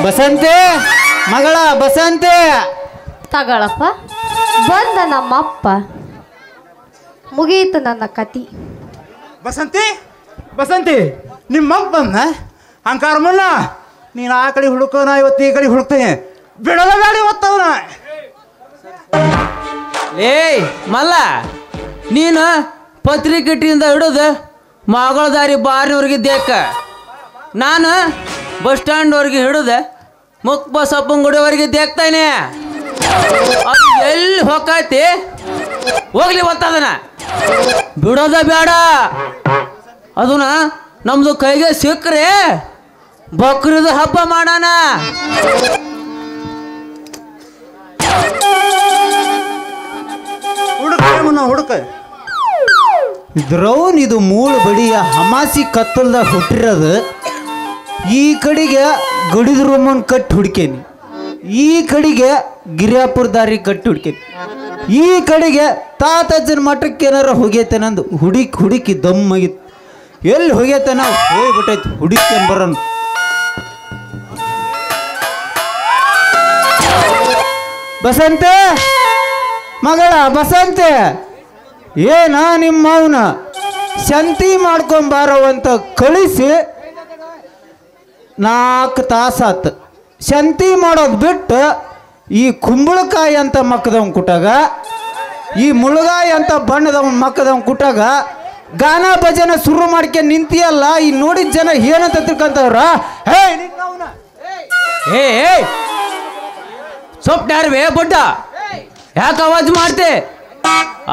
ಬಸಂತೆ ಮಗಳ ಬಸಂತೆ ತಗಳಪ್ಪ ಬಂದ ನಮ್ಮಪ್ಪ ಮುಗಿಯಿತು ನನ್ನ ಕತಿ. ಬಸಂತಿ ಬಸಂತಿ ನಿಮ್ಮ ಮಗ ಬಂದ ಅಂಕಾರ ಮುನ್ನ ನೀನು ಆ ಕಡೆ ಹುಡುಕೋ ನಾ ಇವತ್ತು ಈ ಕಡೆ ಹುಡುಕ್ತೇನೆ ಬಿಡೋದ ಗಾಡಿ ಇವತ್ತವನ. ಏಯ್ ಮಲ್ಲ ನೀನು ಪತ್ರಿಕೆಟಿಯಿಂದ ಹಿಡಿದು ಮಗಳ ದಾರಿ ಬಾರಿನವ್ರಿಗೆ ದೇಕ ನಾನು ಬಸ್ ಸ್ಟ್ಯಾಂಡ್ವರೆಗೆ ಹಿಡಿದು ಮುಕ್ ಬಸಪ್ಪನ ಗುಡಿವರೆಗೆ ದೇಕ್ತಾನೆ. ಅದು ಎಲ್ಲಿ ಹೊಕ್ಕೈತಿ ಹೋಗ್ಲಿ ಗೊತ್ತದನ ಬಿಡೋದ ಬೇಡ. ಅದನ್ನ ನಮ್ದು ಕೈಗೆ ಸಿಕ್ಕರೆ ಬಕ್ರಿದ ಹಬ್ಬ ಮಾಡೋಣ. ಹುಡುಕ ಇದ್ರೌನ್ ಇದು ಮೂಳು ಬಡಿಯ ಹಮಾಸಿ ಕತ್ತಲ್ದಾಗ ಹುಟ್ಟಿರೋದು. ಈ ಕಡೆಗೆ ಗಡಿದ ರೂಮನ್ ಕಟ್ಟಿ ಹುಡ್ಕೇನಿ, ಈ ಕಡೆಗೆ ಗಿರಿಯಾಪುರ ದಾರಿ ಕಟ್ಟಿ ಹುಡ್ಕೇನಿ, ಈ ಕಡೆಗೆ ತಾತಜ್ಜನ ಮಠಕ್ಕೆ ಏನಾರ ಹೋಗೈತೇನಂದು ಹುಡುಕಿ ದಮ್ಮಾಗಿತ್ತು. ಎಲ್ಲಿ ಹೋಗೈತನ ಹೋಗ್ಬಿಟ್ಟೈತಿ ಹುಡುಕ್ಯಂಬರನ್. ಬಸಂತೆ ಮಗಳ ಬಸಂತೆ ಏನ ನಿಮ್ಮ ಅವನ ಶಂತಿ ಮಾಡ್ಕೊಂಬಾರವಂತ ಕಳಿಸಿ 4 ತಾಸಾತು. ಶಂತಿ ಮಾಡೋದು ಬಿಟ್ಟು ಈ ಕುಂಬಳಕಾಯಿ ಅಂತ ಮಕ್ಕದವನ್ ಕುಟಾಗ, ಈ ಮುಳುಗಾಯಿ ಅಂತ ಬಣ್ಣದವನ್ ಮಕ್ಕದವನ್ ಕುಟಾಗ ಗಾನ ಭಜನೆ ಶುರು ಮಾಡ್ಕೆ ನಿಂತಿಯಲ್ಲ. ಈ ನೋಡಿದ ಜನ ಏನಂತ ತಿಳ್ಕೊಂತವ್ರ? ಏ ಸೊಪ್ಪ ಬೇ ಬುಡ್ಡ ಯಾಕೆ ಆವಾಜ್ ಮಾಡ್ತೆ?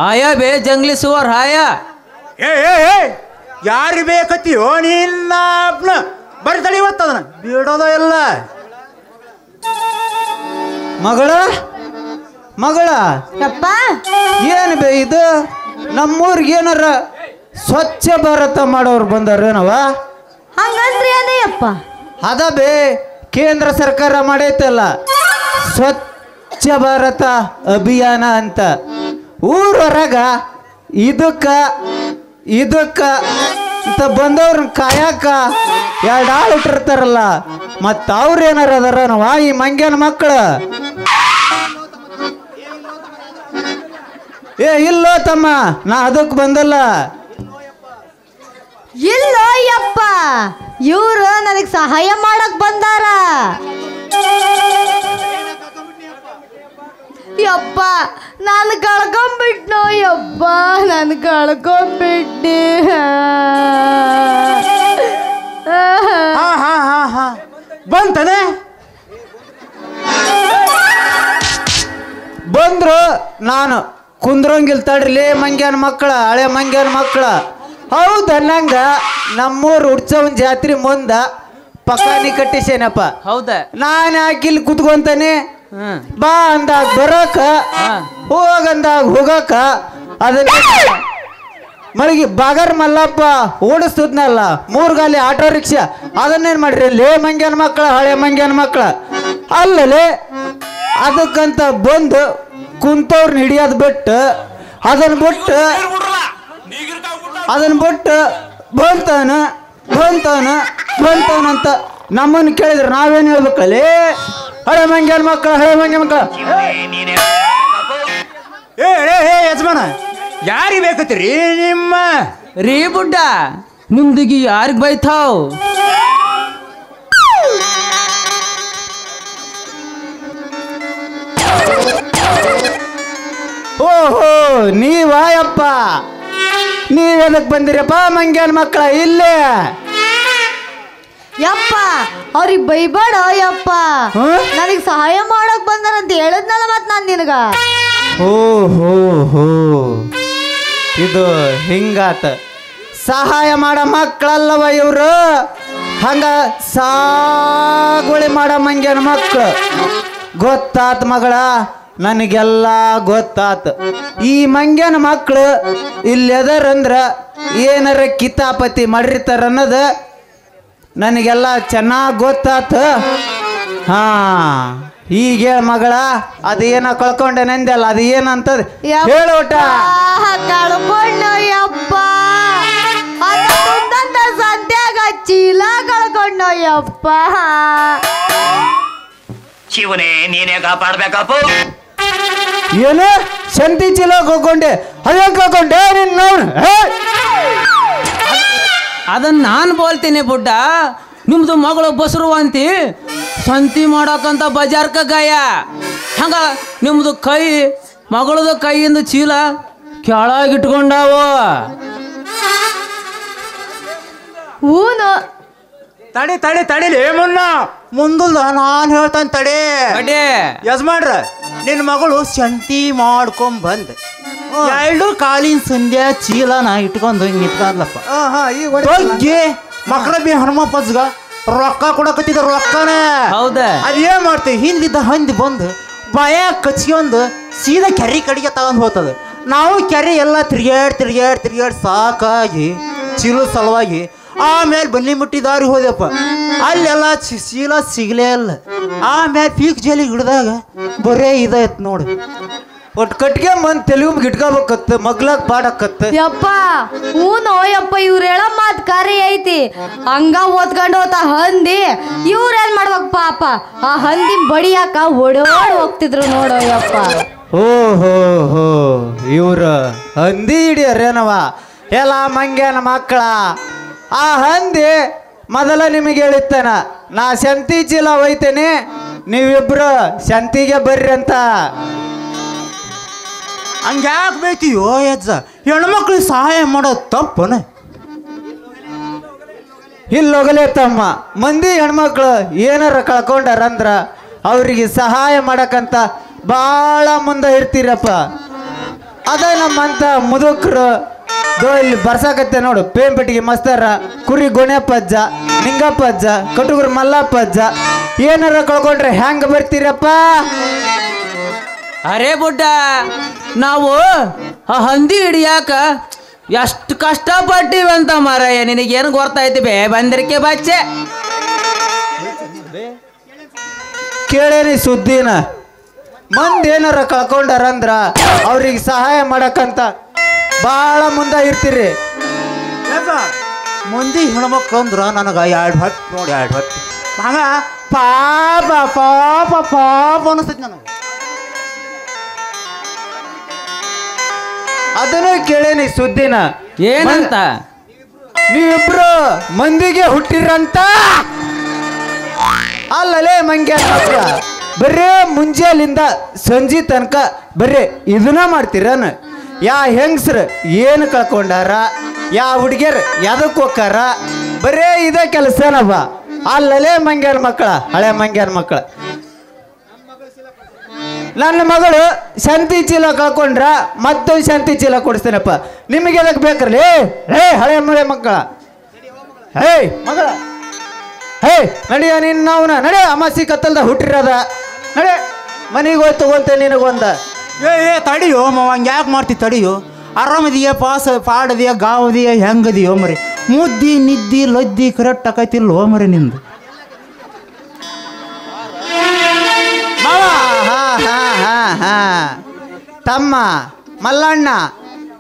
ಆಯಾ ಬೇ ಜಂಗ್ಲಿ ಸುವರ್ ಹಾಯ. ಯಾರು ಬೇಕತ್ತೀಯೋ ನಿನ್ನ ಬರೀ ತಡಿ ಇವತ್ತದನ ಬಿಡೋದ ಎಲ್ಲ. ಮಗಳ ಮಗಳ ಯಪ್ಪ ಏನು ಬೇ ಇದು? ನಮ್ಮೂರಿಗೆ ಏನಾರ ಸ್ವಚ್ಛ ಭಾರತ ಮಾಡೋರು ಬಂದಾರೇನವ? ಹಂಗಂದ್ರಿ ಅದೇಯಪ್ಪ ಅದ ಬೇ ಕೇಂದ್ರ ಸರ್ಕಾರ ಮಾಡೈತಲ್ಲ ಸ್ವಚ್ಛ ಭಾರತ ಅಭಿಯಾನ ಅಂತ. ಊರೊರಗ ಇದಕ್ಕ ಅಂತ ಬಂದವ್ರನ್ನ ಕಾಯಕ 2 ಆಳು ಇಟ್ಟಿರ್ತಾರಲ್ಲ, ಮತ್ತು ಅವ್ರು ಏನಾರ ಅದಾರನವ ಈ ಮಂಗ್ಯನ ಮಕ್ಕಳು? ಇಲ್ಲೋ ತಮ್ಮ, ನಾ ಅದಕ್ಕೆ ಬಂದಲ್ಲ. ಇಲ್ಲ ಯಪ್ಪ, ಇವ್ರು ನನಗೆ ಸಹಾಯ ಮಾಡಕ್ ಬಂದಾರ. ಯಪ್ಪ ನಾನು ಕಳ್ಕೊಂಬಿಟ್ನೋ ಯಪ್ಪ, ನಾನು ಕಳ್ಕೊಂಬಿಟ್ನಿ. ಬಂತಾನೆ ಬಂದ್ರು. ನಾನು ಕುಂದ್ರಂಗಿಲ್ ತಡ್ರಿ ಮಂಗ್ಯಾನ ಮಕ್ಕಳ, ಹಳೆ ಮಂಗ್ಯಾನ ಮಕ್ಕಳ. ಹೌದ ನಂಗ ನಮ್ಮೂರು ಉಡ್ಸವನ್ ಜಾತ್ರೆ ಮುಂದ ಪಕಾನಿ ಕಟ್ಟಿಸೇನಪ್ಪ. ಹೌದ ನಾನು ಯಾಕಿಲ್ಲಿ ಕುತ್ಕೊಂತಾನೆ, ಬಾ ಅಂದಾಗ ಬರಕ, ಹೋಗಂದಾಗ ಹೋಗಕ. ಅದನ್ನ ಮಳಿಗೆ ಬಾಗರ್ ಮಲ್ಲಪ್ಪ ಓಡಿಸ್ತದ್ನಲ್ಲ 3 ಗಾಲಿ ಆಟೋ ರಿಕ್ಷಾ, ಅದನ್ನೇನ್ ಮಾಡ್ರಿ ಲೇ ಮಂಗ್ಯಾನ ಮಕ್ಕಳ, ಹಳೆ ಮಂಗ್ಯಾನ ಮಕ್ಕಳ. ಅಲ್ಲಲೇ ಅದಕ್ಕಂತ ಬಂದು ಕುಂತವ್ರನ್ನ ಹಿಡಿಯೋದು ಬಿಟ್ಟು ಅದನ್ನ ಬಿಟ್ಟು ಬಂತಾನಂತ ನಮ್ಮನ್ನು ಕೇಳಿದ್ರೆ ನಾವೇನು ಹೇಳ್ಬೇಕಲ್ಲಿ? ಹಳೆ ಮಂಗ್ಯಾನ ಮಕ್ಕಳ, ಹಳೆ ಮಂಗ್ಯಾನ ಮಕ್ಕಳ. ಏ ಯಜಮಾನ, ಯಾರಿಗೆ ಬೇಕತ್ತೀರಿ ನಿಮ್ಮ? ರೀ ಬುಡ್ಡ, ನಿಮ್ದಿಗಿ ಯಾರಿಗೆ ಬೈತಾವ್? ಓಹೋ, ನೀವಾಯಪ್ಪ, ನೀವೆದಕ್ ಬಂದಿರಪ್ಪ ಮಂಗ್ಯಾನ ಮಕ್ಕಳ ಇಲ್ಲೇ? ಯಪ್ಪ ಅವ್ರಿಗೆ ಬೈಬೇಡ ಯಪ್ಪ, ನನಗೆ ಸಹಾಯ ಮಾಡಕ್ ಬಂದಾರಂತ ಹೇಳಿದ್ನಲ್ಲ ಮತ್ ನಾನ್ ನಿನಗ. ಹೋ ಇದು ಹಿಂಗಾತ. ಸಹಾಯ ಮಾಡ ಮಕ್ಕಳಲ್ಲವ ಇವ್ರು, ಹಂಗ ಸಾಗುವಳಿ ಮಾಡ ಮಂಗ್ಯಾನ ಮಕ್ಕಳು. ಗೊತ್ತಾತ್ ಮಗಳ, ನನಗೆಲ್ಲ ಗೊತ್ತಾತ. ಈ ಮಂಗ್ಯಾನ ಮಕ್ಕಳು ಇಲ್ಲೆದರಂದ್ರ ಏನಾರ ಕಿತಾಪತಿ ಮಾಡಿರ್ತಾರ ಅನ್ನೋದು ನನಗೆಲ್ಲ ಚೆನ್ನಾಗಿ ಗೊತ್ತಾತ. ಹಾ, ಈಗ ಹೇಳ ಮಗಳ, ಅದು ಏನ ಕಳ್ಕೊಂಡೆ ನಂದಲ್ಲ, ಅದು ಏನಂತದ ಹೇಳೋಟ. ಕಳ್ಕೊಂಡು ಯಪ್ಪ, ಸಂತ್ಯಾಗ ಚೀಲ ಕಳ್ಕೊಂಡು ಯಪ್ಪ. ಶಿವನೇ ನೀನೇ ಕಾಪಾಡ್ಬೇಕಪ್ಪ. ಏನು ಸಂತಿ ಚೀಲ ಹೋಗ್ಕೊಂಡೆ? ಅದೇ ಕಳ್ಕೊಂಡೆ ನಿನ್ನ. ಅದನ್ನ ನಾನು ಬೋಲ್ತೀನಿ ಬುಡ್ಡ. ನಿಮ್ದು ಮಗಳು ಬಸರುವಂತಿ ಸಂತಿ ಮಾಡಕಂತ ಬಜಾರ್ಕ ಗಾಯ. ಹಂಗ ನಿಮ್ದು ಕೈ, ಮಗಳದು ಕೈಯಿಂದ ಚೀಲ ಕೆಳಗಿಟ್ಕೊಂಡಾವ. ಹೂನು ತಡಿಲಿ ಮುನ್ನ ಮುಂದಲ್ದ ನಾನು ಹೇಳ್ತಾನೆ ತಡಿ. ಯಜಮಾನ್ರ, ನಿನ್ನ ಮಗಳು ಸಂತಿ ಮಾಡ್ಕೊಂಡ್ ಬಂದ್ 2 ಕಾಲಿನ ಸಂಧ್ಯಾ ಚೀಲ ನಾ ಇಟ್ಕೊಂಡು ನಿಂತ್ಕೊಂಡ್ಲಪ್ಪ. ಬಗ್ಗೆ ಮಕ್ಕಳ ಬಿ ಹನುಮಪ್ಪಜ್ಗ ರೊಕ್ಕ ಕೊಡಕತ್ತಿದ ರೊಕ್ಕನ. ಹೌದ, ಅದೇನ್ ಮಾಡ್ತೀವಿ, ಹಿಂದಿದ್ದ ಹಂದಿ ಬಂದು ಭಯ ಕಚ್ಕೊಂಡು ಸೀದಾ ಕೆರೆ ಕಡೆಗೆ ತಗೊಂಡ್ ಹೋಗ್ತದ. ನಾವು ಕೆರೆ ಎಲ್ಲ ತಿರ್ಗಾಡ್ ಸಾಕಾಗಿ ಚೀಲ ಸಲುವಾಗಿ ಆಮೇಲೆ ಬನ್ನಿ ಮುಟ್ಟಿ ದಾರಿ ಹೋದೆಪ್ಪ. ಅಲ್ಲೆಲ್ಲ ಚೀಲ ಸಿಗ್ಲೇ ಇಲ್ಲ. ಆಮೇಲೆ ಪೀಕ್ ಜೈಲಿಗೆ ಹಿಡ್ದಾಗ ಬರೇ ಇದೈತ್ ನೋಡಿ. ಒಟ್ಟು ಕಟ್ಗೆ ಬಂದು ತೆಲುಗು ಗಿಟ್ಕೋಬೇಕತ್ತ, ಮಗ್ಲಾಗ ಪಾಡಕತ್ತ. ಯಪ್ಪ ಹೂನೋ ಯಪ್ಪ, ಇವ್ರ ಹೇಳ ಮಾತ್ ಕರಿ ಐತಿ. ಹಂಗ ಓದ್ಕೊಂಡು ಹೋತ ಹಂದಿ, ಇವ್ರೇನ್ ಮಾಡ್ಬೇಕು ಪಾಪ, ಆ ಹಂದಿ ಬಡಿಯಾಕ ಓಡೋಡ್ ಹೋಗ್ತಿದ್ರು ನೋಡೋ ಯಪ್ಪ. ಓಹೋ ಇವ್ರ ಹಂದಿ ಹಿಡಿಯರೇನವ ಎಲ್ಲ ಮಂಗ್ಯಾನ ಮಕ್ಕಳ. ಆ ಹಂದಿ ಮೊದಲ ನಿಮಗೆ ಹೇಳಿತ್ತಾನ, ನಾ ಸಂತಿ ಚೀಲ ಒಯ್ತೇನೆ, ನೀವಿಬ್ರು ಸಂತಿಗೆ ಬರ್ರಿ ಅಂತ. ಹಂಗ್ಯಾಕೆ ಬೇಕಿಯೋ ಯಜ್ಜ? ಹೆಣ್ಮಕ್ಳಿಗೆ ಸಹಾಯ ಮಾಡೋದು ತಪ್ಪನ? ಇಲ್ಲೋಗಲೇ ತಮ್ಮ, ಮಂದಿ ಹೆಣ್ಮಕ್ಳು ಏನಾರ ಕಳ್ಕೊಂಡಾರಂದ್ರ ಅವ್ರಿಗೆ ಸಹಾಯ ಮಾಡಕ್ಕಂತ ಭಾಳ ಮುಂದೆ ಇರ್ತೀರಪ್ಪ. ಅದ ನಮ್ಮಂತ ಮುದುಕರು ಇಲ್ಲಿ ಬರ್ಸಾಕತ್ತೆ ನೋಡು, ಪೇಂಪೆಟ್ಟಿಗೆ ಮಸ್ತಾರ, ಕುರಿ ಗೊಣೆಪ್ಪಜ್ಜ, ನಿಂಗಪ್ಪಜ್ಜ, ಕಟುಗುರು ಮಲ್ಲಪ್ಪಜ್ಜ, ಏನಾರ ಕಳ್ಕೊಂಡ್ರೆ ಹೆಂಗ ಬರ್ತೀರಪ್ಪ? ಅರೇ ಬುಡ್ಡ, ನಾವು ಆ ಹಂದಿ ಹಿಡಿಯಾಕ ಎಷ್ಟು ಕಷ್ಟಪಟ್ಟಿವಂತ ಮಾರಾಯ, ನಿನಗೇನು ಗೊತ್ತಾಯ್ತು ಬೇ ಬಂದಿರಕ್ಕೆ ಬಚ್ಚೆ. ಕೇಳೇನಿ ಸುದ್ದಿನ, ಮಂದಿ ಏನಾರ ಕಳ್ಕೊಂಡಾರಂದ್ರ ಅವ್ರಿಗೆ ಸಹಾಯ ಮಾಡಕ್ಕಂತ ಭಾಳ ಮುಂದೆ ಇರ್ತೀರಿ. ಮಂದಿ ಹೆಣ್ಮಕ್ಳು ಅಂದ್ರ ನನಗೆ 2 ಹೊತ್ತು ನೋಡಿ, 2 ಹೊತ್ತು ಹಂಗ ಪಾಪ ಪಾಪ ಪಾಪ ಅನಿಸ್ತೈತಿ ನನಗೆ. ಅದನ್ನು ಕೇಳೇನಿ ಸುದ್ದಿನ. ಏನಂತ? ನೀವಿಬ್ರು ಮಂದಿಗೆ ಹುಟ್ಟಿರಂತ ಅಲ್ಲಲೇ ಮಂಗ್ಯ ಮಕ್ಕಳ ಬರೇ ಮುಂಜಾಲಿಂದ ಸಂಜೆ ತನಕ ಬರೇ ಇದನ್ನ ಮಾಡ್ತೀರನ ಯಾ ಹೆಂಗಸ್ರ ಏನು ಕಳ್ಕೊಂಡಾರ ಯಾ ಹುಡುಗಿಯರ್ ಎದಕ್ಕೆ ಹೋಗಾರ ಬರೇ ಇದೇ ಕೆಲಸನವ ಅಲ್ಲಲೇ ಮಂಗ್ಯಾನ ಮಕ್ಕಳ ಹಳೆ ಮಂಗ್ಯಾನ ಮಕ್ಕಳ ನನ್ನ ಮಗಳು ಶಾಂತಿ ಚೀಲ ಕಳ್ಕೊಂಡ್ರ ಮತ್ತೊಂದು ಶಾಂತಿ ಚೀಲ ಕೊಡಿಸ್ತೇನಪ್ಪ ನಿಮಗೆ ಎದಕ್ಕೆ ಬೇಕ್ರಲಿ ಹೇ ಹಳೆ ಮಳೆ ಮಕ್ಕಳ ಹೇ ಮಗಳ ಹೇ ನಡಿಯ ನಿನ್ನ ಅವನ ನಡೆ ಅಮಾಸಿ ಕತ್ತಲ್ದ ಹುಟ್ಟಿರದ ನಡೆ ಮನೆಗೆ ಹೋಗಿ ತಗೊಂತೆ ನಿನಗೊಂದ ಏ ತಡಿಯೋ ಮಾವ ಹಂಗೆ ಯಾಕೆ ಮಾಡ್ತಿ ತಡಿಯೋ ಆರಾಮದಿಯ ಪಾಡದಿಯ ಗಾವದಿಯ ಹೆಂಗದಿಯೋ ಮರಿ ಮುದ್ದಿ ನಿದ್ದಿ ಲದ್ದಿ ಕರೆಕ್ಟ್ ಆಕೈತಿಲ್ಲೋ ಮರಿ ನಿಂದು ತಮ್ಮ ಮಲ್ಲಣ್ಣ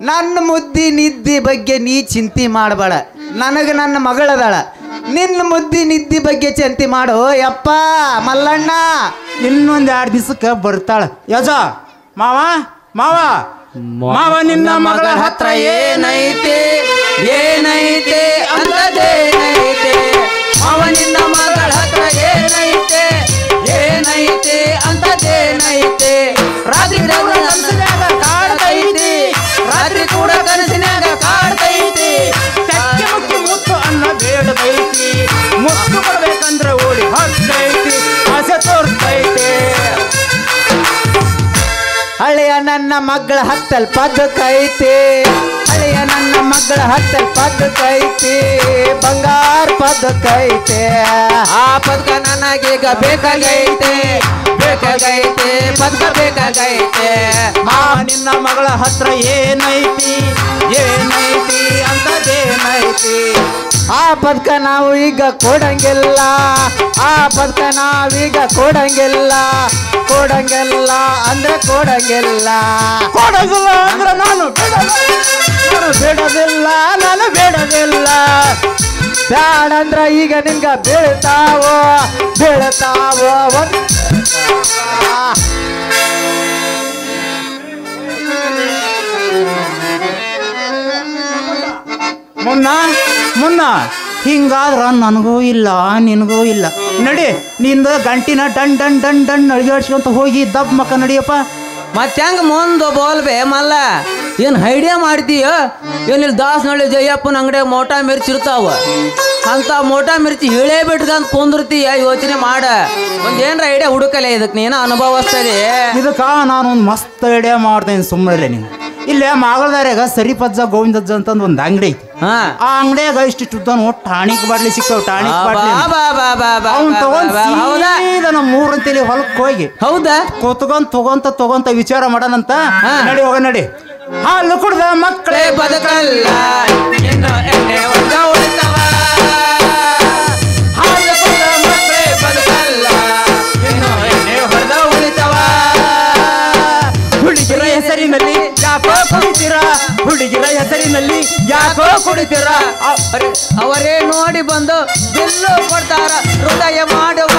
ನನ್ನ ಮುದ್ದಿ ನಿದ್ದಿ ಬಗ್ಗೆ ನೀ ಚಿಂತೆ ಮಾಡಬೇಡ ನನಗೆ ನನ್ನ ಮಗಳದಾಳ ನಿನ್ನ ಮುದ್ದಿ ನಿದ್ದಿ ಬಗ್ಗೆ ಚಿಂತೆ ಮಾಡು ಯಪ್ಪ ಮಲ್ಲಣ್ಣ ಇನ್ನೊಂದು 2 ದಿವಸಕ್ಕೆ ಬರ್ತಾಳ ಯಜ ಮಾವ ಮಾವ ಮಾವ ನಿನ್ನ ಮಗಳ ಹತ್ರ ಏನೈತೆ ಏನೈತೆ ಅಂತದೇನೈತೆ ಮಾವ ನಿನ್ನ ಮಗಳ ಹತ್ರ ಏನೈತೆ ಏನೈತೆ ಅಂತದೇನೈತೆ ರಾತ್ರಿ ಕನಸಿನಾಗ ಕಾಡ್ತೈತಿ ರಾತ್ರಿ ಕೂಡ ಕನಸಿನಾಗ ಕಾಡ್ತೈತಿ ತೆಕ್ಕೆ ಮುಕ್ಕಿ ಮುತ್ತು ಅನ್ನ ಬೇಡದೈತಿ ಮುತ್ತು ಕೊಡ್ಬೇಕಂದ್ರೆ ಓಡಿ ಹತ್ತೈತಿ ಆಸೆ ತೋರ್ತೈತಿ ಹಳೆಯ ನನ್ನ ಮಗಳ ಹತ್ತಲ್ ಪದಕೈತಿ ಹಳೆಯ ನನ್ನ ಮಗಳ ಹತ್ತಲ್ ಪದಕೈತಿ ಬಂಗಾರ ಪದಕೈತೆ ಆ ಪದಕ ನನಗೀಗ ಬೇಕಾಗೈತೆ ಬೇಕಾಗೈತೆ ಪದಕ ಬೇಕಾಗೈತೆ ಮಾವ ನಿನ್ನ ಮಗಳ ಹತ್ರ ಏನೈತಿ ಏನೈತಿ ಅಂತದೇನೈತಿ ಆ ಪದಕ ನಾವು ಈಗ ಕೊಡಂಗಿಲ್ಲ ಆ ಪದಕ ನಾವೀಗ ಕೊಡಂಗಿಲ್ಲ ಕೊಡಂಗಿಲ್ಲ ಅಂದ್ರೆ ಕೊಡಂಗಿಲ್ಲ ಕೊಡೋದಿಲ್ಲ ಅಂದ್ರೆ ನಾನು ಬಿಡೋದಿಲ್ಲ ನಾನು ಬಿಡೋದಿಲ್ಲ ಬ್ಯಾಡಂದ್ರ ಈಗ ನಿಂಗ ಬೀಳ್ತಾವೋ ಬೀಳ್ತಾವೋ ಮುನ್ನ ಹಿಂಗಾದ್ರ ನನಗೂ ಇಲ್ಲ ನಿನಗೂ ಇಲ್ಲ ನಡಿ ನಿಂದ ಗಂಟಿನ ಡನ್ ಡನ್ ಡನ್ ಡನ್ ಅಳಿಗಾಡ್ಸ್ಕೊಂತ ಹೋಗಿ ದಬ್ ಮಕ್ಕ ನಡಿಯಪ್ಪ ಮತ್ತೆ ಹೆಂಗ ಮುಂದೆ ಬೋಲ್ಬೆ ಮಲ್ಲ ಏನು ಐಡಿಯಾ ಮಾಡ್ತೀಯ ಏನಿಲ್ಲ ದಾಸನಹಳ್ಳಿ ಜಯಪ್ಪನ ಅಂಗಡಿಯಾಗ ಮೋಟಾ ಮಿರ್ಚಿ ಇರ್ತಾವ ಅಂತ ಮೋಟಾ ಮಿರ್ಚಿ ಹೇಳೇ ಬಿಟ್ಕಂತ ಕುಂದಿರ್ತೀಯ ಯೋಚನೆ ಮಾಡ ಒಂದ್ ಏನ್ರ ಐಡಿಯಾ ಹುಡುಕಲೆ ಇದಕ್ಕೆ ನೀನು ಅನುಭವಿಸ್ತದೆ ಇದಕ್ಕ ನಾನೊಂದು ಮಸ್ತ್ ಐಡಿಯಾ ಮಾಡ್ತೇನೆ ಸುಮ್ಮನೆ ನೀನು ಇಲ್ಲೇ ಮಾಗಲ್ದಾರ್ಯಾಗ ಸರಿಪಜ್ಜ ಗೋವಿಂದಜ್ಜ ಅಂತಂದು ಒಂದು ಅಂಗಡಿ ಐತಿ ಹಾ ಆ ಅಂಗಡಿಯಾಗ ಇಷ್ಟು ಟಾಣಿಕ್ ಬಾಟ್ಲಿ ಸಿಗ್ತಾವ ಟಾಣಿಕ್ ಬಾಟ್ಲಿ ಅವ್ನು ತಗೊಂಡ್ ಹೌದಾ ಸೀದಾ ನಮ್ಮ ಮೂರಂತೇಳಿ ಹೊಲಕ್ಕೆ ಹೋಗಿ ಹೌದಾ ತಗೊಂತ ವಿಚಾರ ಮಾಡೋಣಂತ ನಡಿ ಹೋಗ ನಡಿ ಹಾಲು ಕುಡ್ದ ಮಕ್ಕಳೇ ಬದುಕಲ್ಲ ಇನ್ನು ಎಣ್ಣೆ ಹೊಡೆದ ಉಳಿತವ ಹಾಲು ಕುಡ್ದ ಮಕ್ಕಳೇ ಬದುಕಲ್ಲ ಇನ್ನು ಎಣ್ಣೆ ಹೊಡೆದ ಉಳಿತವ ಹುಡುಗಿರ ಹೆಸರಿನಲ್ಲಿ ಯಾಕೋ ಕುಡಿತೀರಾ ಹುಡುಗಿರ ಹೆಸರಿನಲ್ಲಿ ಯಾಕೋ ಕುಡಿತೀರಾ ಅವರೇ ನೋಡಿ ಬಂದು ಬಿಲ್ಲು ಕೊಡ್ತಾರ ಹೃದಯ ಮಾಡುವ